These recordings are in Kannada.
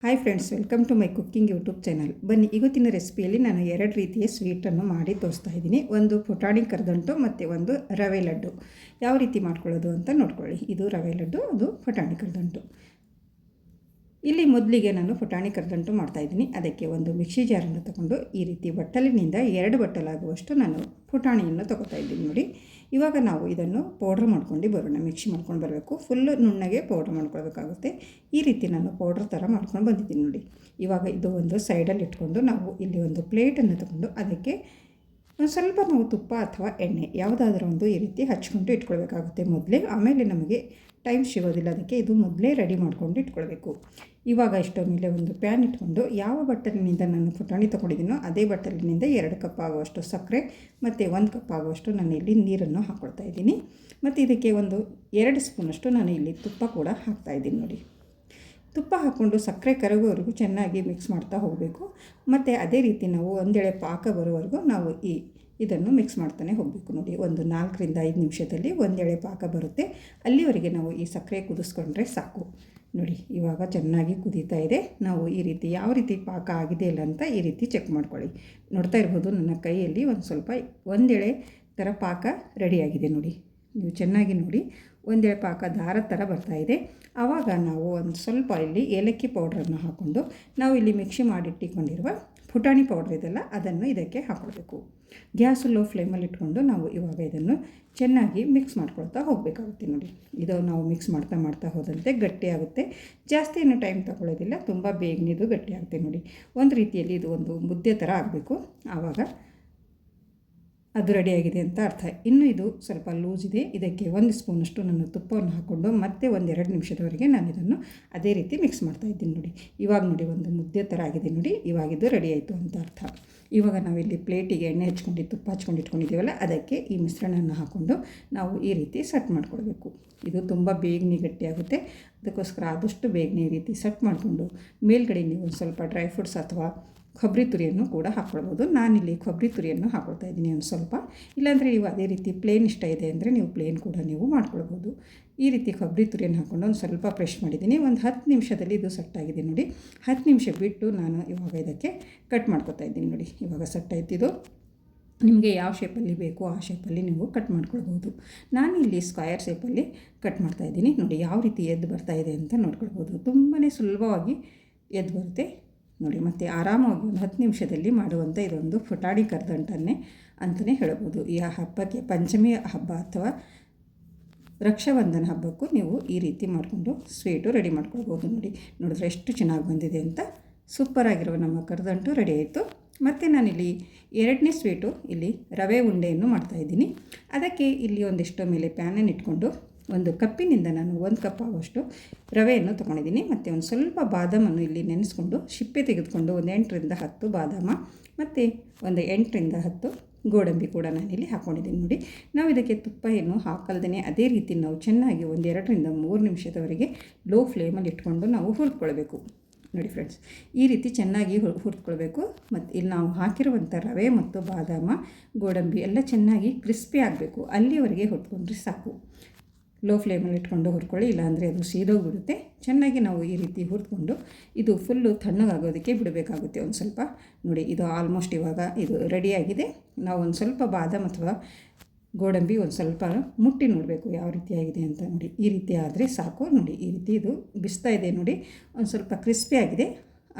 Hi friends, welcome to my cooking YouTube channel. ಬನ್ನಿ, ಇವತ್ತಿನ ರೆಸಿಪಿಯಲ್ಲಿ ನಾನು 2 ರೀತಿಯ ಸ್ವೀಟನ್ನು ಮಾಡಿ ತೋರಿಸ್ತಾ ಇದ್ದೀನಿ. ಒಂದು ಪುಟಾಣಿ ಕರದಂಟು ಮತ್ತು ಒಂದು ರವೆ ಲಡ್ಡು. ಯಾವ ರೀತಿ ಮಾಡ್ಕೊಳ್ಳೋದು ಅಂತ ನೋಡ್ಕೊಳ್ಳಿ. ಇದು ರವೆ ಲಡ್ಡು, ಅದು ಪುಟಾಣಿ ಕರದಂಟು. ಇಲ್ಲಿ ಮೊದಲಿಗೆ ನಾನು ಪುಟಾಣಿ ಕರದಂಟು ಮಾಡ್ತಾಯಿದ್ದೀನಿ. ಅದಕ್ಕೆ ಒಂದು ಮಿಕ್ಸಿ ಜಾರನ್ನು ತಗೊಂಡು ಈ ರೀತಿ ಬಟ್ಟಲಿನಿಂದ 2 ಬಟ್ಟಲಾಗುವಷ್ಟು ನಾನು ಪುಟಾಣಿಯನ್ನು ತೊಗೋತಾ ಇದ್ದೀನಿ. ನೋಡಿ, ಇವಾಗ ನಾವು ಇದನ್ನು ಪೌಡ್ರ್ ಮಾಡ್ಕೊಂಡು ಬರೋಣ. ಮಿಕ್ಸಿ ಮಾಡ್ಕೊಂಡು ಬರಬೇಕು. ಫುಲ್ಲು ನುಣ್ಣಗೆ ಪೌಡ್ರ್ ಮಾಡ್ಕೊಳ್ಬೇಕಾಗುತ್ತೆ. ಈ ರೀತಿ ನಾನು ಪೌಡ್ರ್ ಥರ ಮಾಡ್ಕೊಂಡು ಬಂದಿದ್ದೀನಿ. ನೋಡಿ, ಇವಾಗ ಇದು ಒಂದು ಸೈಡಲ್ಲಿ ಇಟ್ಕೊಂಡು ನಾವು ಇಲ್ಲಿ ಒಂದು ಪ್ಲೇಟನ್ನು ತಗೊಂಡು ಅದಕ್ಕೆ ಒಂದು ಸ್ವಲ್ಪ ನಾವು ತುಪ್ಪ ಅಥವಾ ಎಣ್ಣೆ ಯಾವುದಾದ್ರೂ ಒಂದು ಈ ರೀತಿ ಹಚ್ಕೊಂಡು ಇಟ್ಕೊಳ್ಬೇಕಾಗುತ್ತೆ ಮೊದಲೇ. ಆಮೇಲೆ ನಮಗೆ ಟೈಮ್ ಸಿಗೋದಿಲ್ಲ, ಅದಕ್ಕೆ ಇದು ಮೊದಲೇ ರೆಡಿ ಮಾಡ್ಕೊಂಡು ಇಟ್ಕೊಳ್ಬೇಕು. ಇವಾಗ ಸ್ಟವ್ ಮೇಲೆ ಒಂದು ಪ್ಯಾನ್ ಇಟ್ಕೊಂಡು ಯಾವ ಬಟ್ಟಲಿನಿಂದ ನಾನು ಪುಟಾಣಿ ತೊಗೊಂಡಿದ್ದೀನೋ ಅದೇ ಬಟ್ಟಲಿನಿಂದ 2 ಕಪ್ ಆಗುವಷ್ಟು ಸಕ್ಕರೆ ಮತ್ತು 1 ಕಪ್ ಆಗುವಷ್ಟು ನಾನು ಇಲ್ಲಿ ನೀರನ್ನು ಹಾಕ್ಕೊಳ್ತಾ ಇದ್ದೀನಿ. ಮತ್ತು ಇದಕ್ಕೆ ಒಂದು 2 ಸ್ಪೂನಷ್ಟು ನಾನು ಇಲ್ಲಿ ತುಪ್ಪ ಕೂಡ ಹಾಕ್ತಾಯಿದ್ದೀನಿ. ನೋಡಿ, ತುಪ್ಪ ಹಾಕ್ಕೊಂಡು ಸಕ್ಕರೆ ಕರಗೋವರೆಗೂ ಚೆನ್ನಾಗಿ ಮಿಕ್ಸ್ ಮಾಡ್ತಾ ಹೋಗಬೇಕು. ಮತ್ತು ಅದೇ ರೀತಿ ನಾವು ಒಂದೆಳೆ ಪಾಕ ಬರೋವರೆಗೂ ನಾವು ಇದನ್ನು ಮಿಕ್ಸ್ ಮಾಡ್ತಾನೆ ಹೋಗಬೇಕು. ನೋಡಿ, ಒಂದು 4 ರಿಂದ 5 ನಿಮಿಷದಲ್ಲಿ ಒಂದೆಳೆ ಪಾಕ ಬರುತ್ತೆ. ಅಲ್ಲಿವರೆಗೆ ನಾವು ಈ ಸಕ್ಕರೆ ಕುದಿಸ್ಕೊಂಡ್ರೆ ಸಾಕು. ನೋಡಿ, ಇವಾಗ ಚೆನ್ನಾಗಿ ಕುದೀತಾ ಇದೆ. ನಾವು ಈ ರೀತಿ ಯಾವ ರೀತಿ ಪಾಕ ಆಗಿದೆ ಇಲ್ಲ ಅಂತ ಈ ರೀತಿ ಚೆಕ್ ಮಾಡ್ಕೊಳ್ಳಿ. ನೋಡ್ತಾ ಇರ್ಬೋದು, ನನ್ನ ಕೈಯಲ್ಲಿ ಒಂದು ಸ್ವಲ್ಪ ಒಂದೆಳೆ ಥರ ಪಾಕ ರೆಡಿಯಾಗಿದೆ. ನೋಡಿ, ನೀವು ಚೆನ್ನಾಗಿ ನೋಡಿ, ಒಂದೆಳೆ ಪಾಕ ದಾರ ಥರ ಬರ್ತಾಯಿದೆ. ಆವಾಗ ನಾವು ಒಂದು ಸ್ವಲ್ಪ ಇಲ್ಲಿ ಏಲಕ್ಕಿ ಪೌಡ್ರನ್ನು ಹಾಕ್ಕೊಂಡು ನಾವು ಇಲ್ಲಿ ಮಿಕ್ಸಿ ಮಾಡಿಟ್ಟಿಕೊಂಡಿರುವ ಪುಟಾಣಿ ಪೌಡ್ರ್ ಇದೆಲ್ಲ ಅದನ್ನು ಇದಕ್ಕೆ ಹಾಕ್ಕೊಳ್ಬೇಕು. ಗ್ಯಾಸು ಲೋ ಫ್ಲೇಮಲ್ಲಿ ಇಟ್ಕೊಂಡು ನಾವು ಇವಾಗ ಇದನ್ನು ಚೆನ್ನಾಗಿ ಮಿಕ್ಸ್ ಮಾಡ್ಕೊಳ್ತಾ ಹೋಗಬೇಕಾಗುತ್ತೆ. ನೋಡಿ, ಇದು ನಾವು ಮಿಕ್ಸ್ ಮಾಡ್ತಾ ಹೋದಂತೆ ಗಟ್ಟಿಯಾಗುತ್ತೆ. ಜಾಸ್ತಿ ಏನು ಟೈಮ್ ತಗೊಳ್ಳೋದಿಲ್ಲ, ತುಂಬ ಬೇಗನೆ ಇದು ಗಟ್ಟಿಯಾಗುತ್ತೆ. ನೋಡಿ, ಒಂದು ರೀತಿಯಲ್ಲಿ ಇದು ಒಂದು ಮುದ್ದೆ ಥರ ಆಗಬೇಕು. ಆವಾಗ ಅದು ರೆಡಿಯಾಗಿದೆ ಅಂತ ಅರ್ಥ. ಇನ್ನು ಇದು ಸ್ವಲ್ಪ ಲೂಸ್ ಇದೆ. ಇದಕ್ಕೆ 1 ಸ್ಪೂನಷ್ಟು ನಾನು ತುಪ್ಪವನ್ನು ಹಾಕ್ಕೊಂಡು ಮತ್ತೆ 1-2 ನಿಮಿಷದವರೆಗೆ ನಾನು ಇದನ್ನು ಅದೇ ರೀತಿ ಮಿಕ್ಸ್ ಮಾಡ್ತಾಯಿದ್ದೀನಿ. ನೋಡಿ, ಇವಾಗ ನೋಡಿ ಒಂದು ಮುದ್ದೆ ಥರ ಆಗಿದೆ. ನೋಡಿ, ಇವಾಗ ಇದು ರೆಡಿ ಆಯಿತು ಅಂತ ಅರ್ಥ. ಇವಾಗ ನಾವಿಲ್ಲಿ ಪ್ಲೇಟಿಗೆ ಎಣ್ಣೆ ಹಚ್ಕೊಂಡು ತುಪ್ಪ ಹಚ್ಕೊಂಡು ಇಟ್ಕೊಂಡಿದ್ದೀವಲ್ಲ, ಅದಕ್ಕೆ ಈ ಮಿಶ್ರಣವನ್ನು ಹಾಕ್ಕೊಂಡು ನಾವು ಈ ರೀತಿ ಸೆಟ್ ಮಾಡ್ಕೊಳ್ಬೇಕು. ಇದು ತುಂಬ ಬೇಗನೆ ಗಟ್ಟಿಯಾಗುತ್ತೆ. ಅದಕ್ಕೋಸ್ಕರ ಆದಷ್ಟು ಬೇಗನೆ ಈ ರೀತಿ ಸೆಟ್ ಮಾಡಿಕೊಂಡು ಮೇಲ್ಗಡೆ ನೀವು ಒಂದು ಸ್ವಲ್ಪ ಡ್ರೈ ಫ್ರೂಟ್ಸ್ ಅಥವಾ ಕೊಬ್ಬರಿ ತುರಿಯನ್ನು ಕೂಡ ಹಾಕ್ಕೊಳ್ಬೋದು. ನಾನಿಲ್ಲಿ ಕೊಬ್ಬರಿ ತುರಿಯನ್ನು ಹಾಕ್ಕೊಳ್ತಾ ಇದ್ದೀನಿ ಒಂದು ಸ್ವಲ್ಪ. ಇಲ್ಲಾಂದರೆ ನೀವು ಅದೇ ರೀತಿ ಪ್ಲೇನ್ ಇಷ್ಟ ಇದೆ ಅಂದರೆ ನೀವು ಪ್ಲೇನ್ ಕೂಡ ನೀವು ಮಾಡ್ಕೊಳ್ಬೋದು. ಈ ರೀತಿ ಕೊಬ್ಬರಿ ತುರಿಯನ್ನು ಹಾಕ್ಕೊಂಡು ಒಂದು ಸ್ವಲ್ಪ ಪ್ರೆಶ್ ಮಾಡಿದ್ದೀನಿ. ಒಂದು 10 ನಿಮಿಷದಲ್ಲಿ ಇದು ಸೆಟ್ಟಾಗಿದೆ. ನೋಡಿ, 10 ನಿಮಿಷ ಬಿಟ್ಟು ನಾನು ಇವಾಗ ಇದಕ್ಕೆ ಕಟ್ ಮಾಡ್ಕೊತಾ ಇದ್ದೀನಿ. ನೋಡಿ, ಇವಾಗ ಸೆಟ್ ಆಯ್ತಿದ್ದು. ನಿಮಗೆ ಯಾವ ಶೇಪಲ್ಲಿ ಬೇಕೋ ಆ ಶೇಪಲ್ಲಿ ನೀವು ಕಟ್ ಮಾಡ್ಕೊಳ್ಬೋದು. ನಾನು ಇಲ್ಲಿ ಸ್ಕ್ವಯರ್ ಶೇಪಲ್ಲಿ ಕಟ್ ಮಾಡ್ತಾಯಿದ್ದೀನಿ. ನೋಡಿ, ಯಾವ ರೀತಿ ಎದ್ದು ಬರ್ತಾಯಿದೆ ಅಂತ ನೋಡ್ಕೊಳ್ಬೋದು. ತುಂಬಾ ಸುಲಭವಾಗಿ ಎದ್ದು ಬರುತ್ತೆ. ನೋಡಿ, ಮತ್ತು ಆರಾಮಾಗಿ ಒಂದು 10 ನಿಮಿಷದಲ್ಲಿ ಮಾಡುವಂಥ ಇದೊಂದು ಪುಟಾಣಿ ಕರದಂಟನ್ನೇ ಅಂತಲೇ ಹೇಳ್ಬೋದು. ಈ ಹಬ್ಬಕ್ಕೆ, ಪಂಚಮಿ ಹಬ್ಬ ಅಥವಾ ರಕ್ಷಾಬಂಧನ ಹಬ್ಬಕ್ಕೂ ನೀವು ಈ ರೀತಿ ಮಾಡಿಕೊಂಡು ಸ್ವೀಟು ರೆಡಿ ಮಾಡ್ಕೊಳ್ಬೋದು. ನೋಡಿದ್ರೆ ಎಷ್ಟು ಚೆನ್ನಾಗಿ ಬಂದಿದೆ ಅಂತ. ಸೂಪರಾಗಿರುವ ನಮ್ಮ ಕರದಂಟು ರೆಡಿ ಆಯಿತು. ಮತ್ತು ನಾನಿಲ್ಲಿ 2ನೇ ಸ್ವೀಟು ಇಲ್ಲಿ ರವೆ ಉಂಡೆಯನ್ನು ಮಾಡ್ತಾಯಿದ್ದೀನಿ. ಅದಕ್ಕೆ ಇಲ್ಲಿ ಒಂದಿಷ್ಟು ಮೇಲೆ ಪ್ಯಾನನ್ನು ಇಟ್ಕೊಂಡು ಒಂದು ಕಪ್ಪಿನಿಂದ ನಾನು 1 ಕಪ್ ಆಗುವಷ್ಟು ರವೆಯನ್ನು ತೊಗೊಂಡಿದ್ದೀನಿ. ಮತ್ತು ಒಂದು ಸ್ವಲ್ಪ ಬಾದಾಮನ್ನು ಇಲ್ಲಿ ನೆನೆಸ್ಕೊಂಡು ಸಿಪ್ಪೆ ತೆಗೆದುಕೊಂಡು ಒಂದು 8 ರಿಂದ 10 ಬಾದಾಮ ಮತ್ತು ಒಂದು 8 ರಿಂದ 10 ಗೋಡಂಬಿ ಕೂಡ ನಾನಿಲ್ಲಿ ಹಾಕ್ಕೊಂಡಿದ್ದೀನಿ. ನೋಡಿ, ನಾವು ಇದಕ್ಕೆ ತುಪ್ಪ ಏನು ಹಾಕಲ್ದೇ ಅದೇ ರೀತಿ ನಾವು ಚೆನ್ನಾಗಿ ಒಂದು 2 ರಿಂದ 3 ನಿಮಿಷದವರೆಗೆ ಲೋ ಫ್ಲೇಮಲ್ಲಿ ಇಟ್ಕೊಂಡು ನಾವು ಹುರ್ಕೊಳ್ಬೇಕು. ನೋಡಿ ಫ್ರೆಂಡ್ಸ್, ಈ ರೀತಿ ಚೆನ್ನಾಗಿ ಹುರ್ಕೊಳ್ಬೇಕು. ಮತ್ತು ಇಲ್ಲಿ ನಾವು ಹಾಕಿರುವಂಥ ರವೆ ಮತ್ತು ಬಾದಾಮ, ಗೋಡಂಬಿ ಎಲ್ಲ ಚೆನ್ನಾಗಿ ಕ್ರಿಸ್ಪಿ ಆಗಬೇಕು. ಅಲ್ಲಿವರೆಗೆ ಹುರ್ಕೊಂಡ್ರೆ ಸಾಕು. ಲೋ ಫ್ಲೇಮಲ್ಲಿ ಇಟ್ಕೊಂಡು ಹುರ್ಕೊಳ್ಳಿ, ಇಲ್ಲಾಂದರೆ ಅದು ಸೀದೋಗ್ಬಿಡುತ್ತೆ. ಚೆನ್ನಾಗಿ ನಾವು ಈ ರೀತಿ ಹುರಿದ್ಕೊಂಡು ಇದು ಫುಲ್ಲು ತಣ್ಣಗಾಗೋದಕ್ಕೆ ಬಿಡಬೇಕಾಗುತ್ತೆ ಒಂದು ಸ್ವಲ್ಪ. ನೋಡಿ, ಇದು ಆಲ್ಮೋಸ್ಟ್ ಇವಾಗ ಇದು ರೆಡಿಯಾಗಿದೆ. ನಾವು ಒಂದು ಸ್ವಲ್ಪ ಬಾದಾಮ್ ಅಥವಾ ಗೋಡಂಬಿ ಒಂದು ಸ್ವಲ್ಪ ಮುಟ್ಟಿ ನೋಡಬೇಕು ಯಾವ ರೀತಿಯಾಗಿದೆ ಅಂತ. ನೋಡಿ, ಈ ರೀತಿ ಆದರೆ ಸಾಕು. ನೋಡಿ, ಈ ರೀತಿ ಇದು ಬಿಸ್ತಾ ಇದೆ. ನೋಡಿ, ಒಂದು ಸ್ವಲ್ಪ ಕ್ರಿಸ್ಪಿ ಆಗಿದೆ.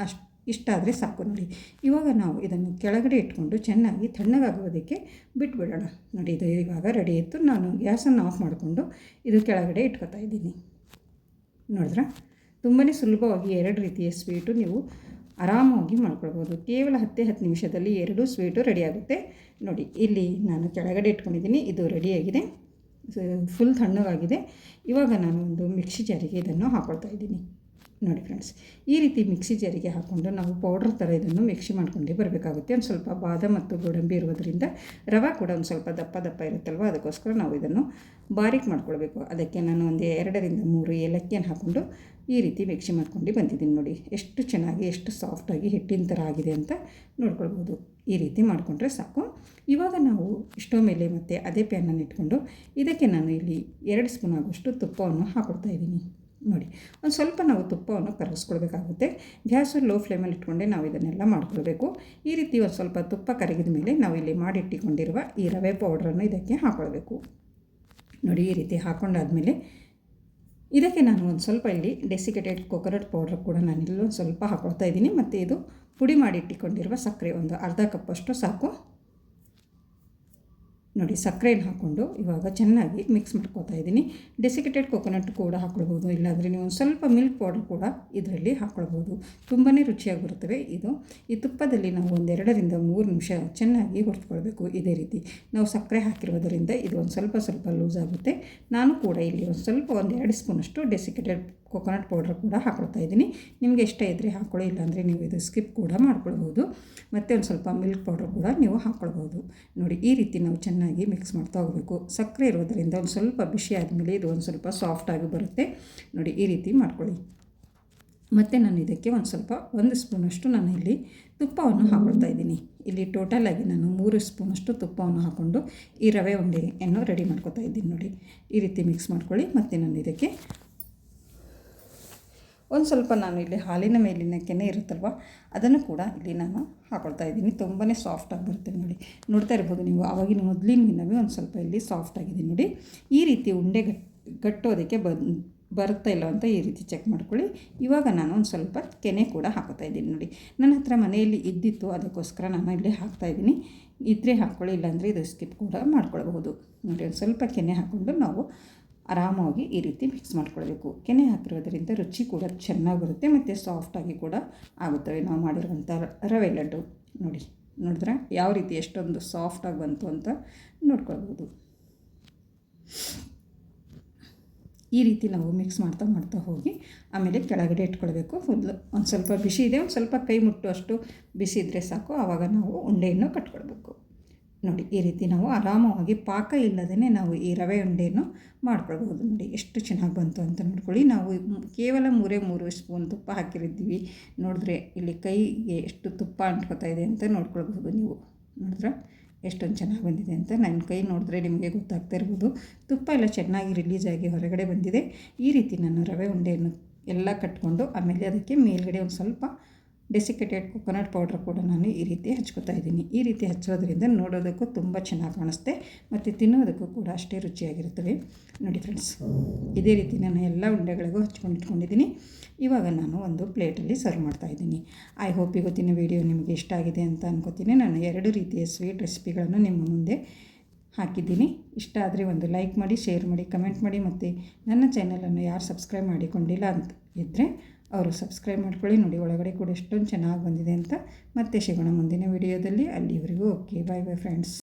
ಇಷ್ಟಾದರೆ ಸಾಕು. ನೋಡಿ, ಇವಾಗ ನಾವು ಇದನ್ನು ಕೆಳಗಡೆ ಇಟ್ಕೊಂಡು ಚೆನ್ನಾಗಿ ತಣ್ಣಗಾಗೋದಕ್ಕೆ ಬಿಟ್ಬಿಡೋಣ. ನೋಡಿ, ಇದು ಇವಾಗ ರೆಡಿ ಇತ್ತು. ನಾನು ಗ್ಯಾಸನ್ನು ಆಫ್ ಮಾಡಿಕೊಂಡು ಇದು ಕೆಳಗಡೆ ಇಟ್ಕೊತಾ ಇದ್ದೀನಿ. ನೋಡಿದ್ರೆ ತುಂಬಾ ಸುಲಭವಾಗಿ 2 ರೀತಿಯ ಸ್ವೀಟು ನೀವು ಆರಾಮಾಗಿ ಮಾಡ್ಕೊಳ್ಬೋದು. ಕೇವಲ 10 ನಿಮಿಷದಲ್ಲಿ 2 ಸ್ವೀಟು ರೆಡಿಯಾಗುತ್ತೆ. ನೋಡಿ, ಇಲ್ಲಿ ನಾನು ಕೆಳಗಡೆ ಇಟ್ಕೊಂಡಿದ್ದೀನಿ. ಇದು ರೆಡಿಯಾಗಿದೆ, ಫುಲ್ ತಣ್ಣಗಾಗಿದೆ. ಇವಾಗ ನಾನು ಒಂದು ಮಿಕ್ಸಿ ಜಾರಿಗೆ ಇದನ್ನು ಹಾಕ್ಕೊಳ್ತಾ ಇದ್ದೀನಿ. ನೋಡಿ ಫ್ರೆಂಡ್ಸ್, ಈ ರೀತಿ ಮಿಕ್ಸಿ ಜಾರಿಗೆ ಹಾಕ್ಕೊಂಡು ನಾವು ಪೌಡ್ರ್ ಥರ ಇದನ್ನು ಮಿಕ್ಸಿ ಮಾಡ್ಕೊಂಡೇ ಬರಬೇಕಾಗುತ್ತೆ. ಒಂದು ಸ್ವಲ್ಪ ಬಾದಾಮ್ ಮತ್ತು ಗೋಡಂಬಿ ಇರೋದರಿಂದ ರವೆ ಕೂಡ ಒಂದು ಸ್ವಲ್ಪ ದಪ್ಪ ಇರುತ್ತಲ್ವ, ಅದಕ್ಕೋಸ್ಕರ ನಾವು ಇದನ್ನು ಬಾರೀಕ್ ಮಾಡ್ಕೊಳ್ಬೇಕು. ಅದಕ್ಕೆ ನಾನು ಒಂದು 2 ರಿಂದ 3 ಏಲಕ್ಕಿಯನ್ನು ಹಾಕ್ಕೊಂಡು ಈ ರೀತಿ ಮಿಕ್ಸಿ ಮಾಡ್ಕೊಂಡು ಬಂದಿದ್ದೀನಿ. ನೋಡಿ, ಎಷ್ಟು ಚೆನ್ನಾಗಿ ಎಷ್ಟು ಸಾಫ್ಟಾಗಿ ಹಿಟ್ಟಿನ ಥರ ಆಗಿದೆ ಅಂತ ನೋಡ್ಕೊಳ್ಬೋದು. ಈ ರೀತಿ ಮಾಡಿಕೊಂಡ್ರೆ ಸಾಕು. ಇವಾಗ ನಾವು ಸ್ಟವ್ ಮೇಲೆ ಮತ್ತು ಅದೇ ಪ್ಯಾನನ್ನು ಇಟ್ಕೊಂಡು ಇದಕ್ಕೆ ನಾನು ಇಲ್ಲಿ 2 ಸ್ಪೂನ್ ಆಗುವಷ್ಟು ತುಪ್ಪವನ್ನು ಹಾಕ್ಕೊಳ್ತಾ ಇದ್ದೀನಿ. ನೋಡಿ ಒಂದು ಸ್ವಲ್ಪ ನಾವು ತುಪ್ಪವನ್ನು ಕರಗಿಸ್ಕೊಳ್ಬೇಕಾಗುತ್ತೆ. ಗ್ಯಾಸು ಲೋ ಫ್ಲೇಮಲ್ಲಿ ಇಟ್ಕೊಂಡೆ ನಾವು ಇದನ್ನೆಲ್ಲ ಮಾಡ್ಕೊಳ್ಬೇಕು. ಈ ರೀತಿ ಒಂದು ಸ್ವಲ್ಪ ತುಪ್ಪ ಕರಗಿದ ಮೇಲೆ ನಾವು ಇಲ್ಲಿ ಮಾಡಿಟ್ಟಿಕೊಂಡಿರುವ ಈ ರವೆ ಪೌಡ್ರನ್ನು ಇದಕ್ಕೆ ಹಾಕ್ಕೊಳ್ಬೇಕು. ನೋಡಿ ಈ ರೀತಿ ಹಾಕ್ಕೊಂಡಾದಮೇಲೆ ಇದಕ್ಕೆ ನಾನು ಒಂದು ಸ್ವಲ್ಪ ಇಲ್ಲಿ ಡೆಸಿಕೇಟೆಡ್ ಕೊಕೊನಟ್ ಪೌಡ್ರ್ ಕೂಡ ನಾನಿಲ್ಲಿ ಒಂದು ಸ್ವಲ್ಪ ಹಾಕ್ಕೊಳ್ತಾ ಇದ್ದೀನಿ. ಮತ್ತು ಇದು ಪುಡಿ ಮಾಡಿಟ್ಟಿಕೊಂಡಿರುವ ಸಕ್ಕರೆ ಒಂದು ಅರ್ಧ ಕಪ್ಪಷ್ಟು ಸಾಕು. ನೋಡಿ ಸಕ್ಕರೆಯನ್ನು ಹಾಕ್ಕೊಂಡು ಇವಾಗ ಚೆನ್ನಾಗಿ ಮಿಕ್ಸ್ ಮಾಡ್ಕೊತಾ ಇದ್ದೀನಿ. ಡೆಸಿಕೇಟೆಡ್ ಕೊಕೊನಟ್ ಕೂಡ ಹಾಕ್ಕೊಳ್ಬೋದು, ಇಲ್ಲಾಂದರೆ ನೀವು ಒಂದು ಸ್ವಲ್ಪ ಮಿಲ್ಕ್ ಪೌಡರ್ ಕೂಡ ಇದರಲ್ಲಿ ಹಾಕ್ಕೊಳ್ಬೋದು. ತುಂಬಾ ರುಚಿಯಾಗಿ ಬರುತ್ತವೆ ಇದು. ಈ ತುಪ್ಪದಲ್ಲಿ ನಾವು ಒಂದು 2 ರಿಂದ 3 ನಿಮಿಷ ಚೆನ್ನಾಗಿ ಹುರಿದುಕೊಳ್ಬೇಕು. ಇದೇ ರೀತಿ ನಾವು ಸಕ್ಕರೆ ಹಾಕಿರೋದರಿಂದ ಇದು ಒಂದು ಸ್ವಲ್ಪ ಲೂಸ್ ಆಗುತ್ತೆ. ನಾನು ಕೂಡ ಇಲ್ಲಿ ಒಂದು ಸ್ವಲ್ಪ 2 ಸ್ಪೂನಷ್ಟು ಡೆಸಿಕೇಟೆಡ್ ಕೊಕೊನಟ್ ಪೌಡ್ರ್ ಕೂಡ ಹಾಕ್ಕೊಳ್ತಾ ಇದ್ದೀನಿ. ನಿಮಗೆ ಇಷ್ಟ ಇದ್ದರೆ ಹಾಕ್ಕೊಳ್ಳಿ, ಇಲ್ಲಾಂದರೆ ನೀವು ಇದು ಸ್ಕಿಪ್ ಕೂಡ ಮಾಡ್ಕೊಳ್ಬೋದು. ಮತ್ತು ಒಂದು ಸ್ವಲ್ಪ ಮಿಲ್ಕ್ ಪೌಡರ್ ಕೂಡ ನೀವು ಹಾಕ್ಕೊಳ್ಬೋದು. ನೋಡಿ ಈ ರೀತಿ ನಾವು ಚೆನ್ನಾಗಿ ಮಿಕ್ಸ್ ಮಾಡ್ತಾ ಹೋಗಬೇಕು. ಸಕ್ಕರೆ ಇರೋದರಿಂದ ಒಂದು ಸ್ವಲ್ಪ ಬಿಸಿ ಆದಮೇಲೆ ಇದು ಒಂದು ಸ್ವಲ್ಪ ಸಾಫ್ಟಾಗಿ ಬರುತ್ತೆ. ನೋಡಿ ಈ ರೀತಿ ಮಾಡ್ಕೊಳ್ಳಿ. ಮತ್ತು ನಾನು ಇದಕ್ಕೆ ಒಂದು ಸ್ಪೂನಷ್ಟು ನಾನು ಇಲ್ಲಿ ತುಪ್ಪವನ್ನು ಹಾಕ್ಕೊಳ್ತಾ ಇದ್ದೀನಿ. ಇಲ್ಲಿ ಟೋಟಲಾಗಿ ನಾನು 3 ಸ್ಪೂನಷ್ಟು ತುಪ್ಪವನ್ನು ಹಾಕ್ಕೊಂಡು ಈ ರವೆ ಉಂಡೆಯನ್ನು ರೆಡಿ ಮಾಡ್ಕೊತಾ ಇದ್ದೀನಿ. ನೋಡಿ ಈ ರೀತಿ ಮಿಕ್ಸ್ ಮಾಡ್ಕೊಳ್ಳಿ. ಮತ್ತು ನಾನು ಇದಕ್ಕೆ ಒಂದು ಸ್ವಲ್ಪ ನಾನು ಇಲ್ಲಿ ಹಾಲಿನ ಮೇಲಿನ ಕೆನೆ ಇರುತ್ತಲ್ವ ಅದನ್ನು ಕೂಡ ಇಲ್ಲಿ ನಾನು ಹಾಕ್ಕೊಳ್ತಾ ಇದ್ದೀನಿ. ತುಂಬಾ ಸಾಫ್ಟಾಗಿ ಬರುತ್ತೆ. ನೋಡಿ ನೋಡ್ತಾ ಇರ್ಬೋದು ನೀವು, ಆವಾಗಿನ ಮೊದಲಿನವೇ ಒಂದು ಸ್ವಲ್ಪ ಇಲ್ಲಿ ಸಾಫ್ಟಾಗಿದೆ. ನೋಡಿ ಈ ರೀತಿ ಉಂಡೆ ಗಟ್ಟೋದಕ್ಕೆ ಬರುತ್ತಾ ಇಲ್ಲ ಅಂತ ಈ ರೀತಿ ಚೆಕ್ ಮಾಡ್ಕೊಳ್ಳಿ. ಇವಾಗ ನಾನು ಒಂದು ಸ್ವಲ್ಪ ಕೆನೆ ಕೂಡ ಹಾಕ್ತಾ ಇದ್ದೀನಿ. ನೋಡಿ ನನ್ನ ಹತ್ರ ಮನೆಯಲ್ಲಿ ಇದ್ದಿತ್ತು, ಅದಕ್ಕೋಸ್ಕರ ನಾನು ಇಲ್ಲಿ ಹಾಕ್ತಾಯಿದ್ದೀನಿ. ಇದ್ದರೆ ಹಾಕ್ಕೊಳ್ಳಿ, ಇಲ್ಲಾಂದರೆ ಇದು ಸ್ಕಿಪ್ ಕೂಡ ಮಾಡ್ಕೊಳ್ಬಹುದು. ನೋಡಿ ಒಂದು ಸ್ವಲ್ಪ ಕೆನೆ ಹಾಕ್ಕೊಂಡು ನಾವು ಆರಾಮಾಗಿ ಈ ರೀತಿ ಮಿಕ್ಸ್ ಮಾಡ್ಕೊಳ್ಬೇಕು. ಕೆನೆ ಹಾಕಿರೋದ್ರಿಂದ ರುಚಿ ಕೂಡ ಚೆನ್ನಾಗಿ ಬರುತ್ತೆ ಮತ್ತು ಸಾಫ್ಟಾಗಿ ಕೂಡ ಆಗುತ್ತವೆ ನಾವು ಮಾಡಿರುವಂಥ ರವೆ ಲಡ್ಡು. ನೋಡಿದ್ರೆ ಯಾವ ರೀತಿ ಎಷ್ಟೊಂದು ಸಾಫ್ಟಾಗಿ ಬಂತು ಅಂತ ನೋಡ್ಕೊಳ್ಬೋದು. ಈ ರೀತಿ ನಾವು ಮಿಕ್ಸ್ ಮಾಡ್ತಾ ಹೋಗಿ ಆಮೇಲೆ ಕೆಳಗಡೆ ಇಟ್ಕೊಳ್ಬೇಕು. ಒಂದು ಸ್ವಲ್ಪ ಬಿಸಿ ಇದೆ, ಒಂದು ಸ್ವಲ್ಪ ಕೈ ಮುಟ್ಟುವಷ್ಟು ಬಿಸಿ ಇದ್ದರೆ ಸಾಕು. ಆವಾಗ ನಾವು ಉಂಡೆಯನ್ನು ಕಟ್ಕೊಳ್ಬೇಕು. ನೋಡಿ ಈ ರೀತಿ ನಾವು ಆರಾಮವಾಗಿ ಪಾಕ ಇಲ್ಲದೇ ನಾವು ಈ ರವೆ ಉಂಡೆಯನ್ನು ಮಾಡ್ಕೊಳ್ಬೋದು. ನೋಡಿ ಎಷ್ಟು ಚೆನ್ನಾಗಿ ಬಂತು ಅಂತ ನೋಡ್ಕೊಳ್ಳಿ. ನಾವು ಕೇವಲ 3 ಸ್ಪೂನ್ ತುಪ್ಪ ಹಾಕಿರಿದ್ದೀವಿ. ನೋಡಿದ್ರೆ ಇಲ್ಲಿ ಕೈಗೆ ಎಷ್ಟು ತುಪ್ಪ ಅಂಟ್ಕೊತಾ ಇದೆ ಅಂತ ನೋಡ್ಕೊಳ್ಬೋದು. ನೀವು ನೋಡಿದ್ರೆ ಎಷ್ಟೊಂದು ಚೆನ್ನಾಗಿ ಬಂದಿದೆ ಅಂತ. ನನ್ನ ಕೈ ನೋಡಿದ್ರೆ ನಿಮಗೆ ಗೊತ್ತಾಗ್ತಾ ಇರ್ಬೋದು. ತುಪ್ಪ ಎಲ್ಲ ಚೆನ್ನಾಗಿ ರಿಲೀಸ್ ಆಗಿ ಹೊರಗಡೆ ಬಂದಿದೆ. ಈ ರೀತಿ ನಾನು ರವೆ ಉಂಡೆಯನ್ನು ಎಲ್ಲ ಕಟ್ಕೊಂಡು ಆಮೇಲೆ ಅದಕ್ಕೆ ಮೇಲ್ಗಡೆ ಒಂದು ಸ್ವಲ್ಪ ಡೆಸಿಕೇಟೆಡ್ ಕೊಕೊನಟ್ ಪೌಡ್ರ್ ಕೂಡ ನಾನು ಈ ರೀತಿ ಹಚ್ಕೊತಾ ಇದ್ದೀನಿ. ಈ ರೀತಿ ಹಚ್ಚೋದ್ರಿಂದ ನೋಡೋದಕ್ಕೂ ತುಂಬ ಚೆನ್ನಾಗಿ ಕಾಣಿಸುತ್ತೆ ಮತ್ತು ತಿನ್ನೋದಕ್ಕೂ ಕೂಡ ಅಷ್ಟೇ ರುಚಿಯಾಗಿರುತ್ತವೆ. ನೋಡಿ ಫ್ರೆಂಡ್ಸ್, ಇದೇ ರೀತಿ ನಾನು ಎಲ್ಲ ಉಂಡೆಗಳಿಗೂ ಹಚ್ಕೊಂಡಿಟ್ಕೊಂಡಿದ್ದೀನಿ. ಇವಾಗ ನಾನು ಒಂದು ಪ್ಲೇಟಲ್ಲಿ ಸರ್ವ್ ಮಾಡ್ತಾಯಿದ್ದೀನಿ. ಐ ಹೋಪ್ ಇವತ್ತಿನ ವಿಡಿಯೋ ನಿಮಗೆ ಇಷ್ಟ ಆಗಿದೆ ಅಂತ ಅನ್ಕೋತೀನಿ. ನಾನು 2 ರೀತಿಯ ಸ್ವೀಟ್ ರೆಸಿಪಿಗಳನ್ನು ನಿಮ್ಮ ಮುಂದೆ ಹಾಕಿದ್ದೀನಿ. ಇಷ್ಟ ಆದರೆ ಒಂದು ಲೈಕ್ ಮಾಡಿ, ಶೇರ್ ಮಾಡಿ, ಕಮೆಂಟ್ ಮಾಡಿ. ಮತ್ತು ನನ್ನ ಚಾನಲನ್ನು ಯಾರು ಸಬ್ಸ್ಕ್ರೈಬ್ ಮಾಡಿಕೊಂಡಿಲ್ಲ ಅಂತ ಇದ್ದರೆ ಅವರು ಸಬ್ಸ್ಕ್ರೈಬ್ ಮಾಡ್ಕೊಳ್ಳಿ. ನೋಡಿ ಒಳಗಡೆ ಕೂಡ ಎಷ್ಟೊಂದು ಚೆನ್ನಾಗಿ ಬಂದಿದೆ ಅಂತ. ಮತ್ತೆ ಸಿಗೋಣ ಮುಂದಿನ ವಿಡಿಯೋದಲ್ಲಿ. ಅಲ್ಲಿವರೆಗೂ ಓಕೆ, ಬಾಯ್ ಫ್ರೆಂಡ್ಸ್.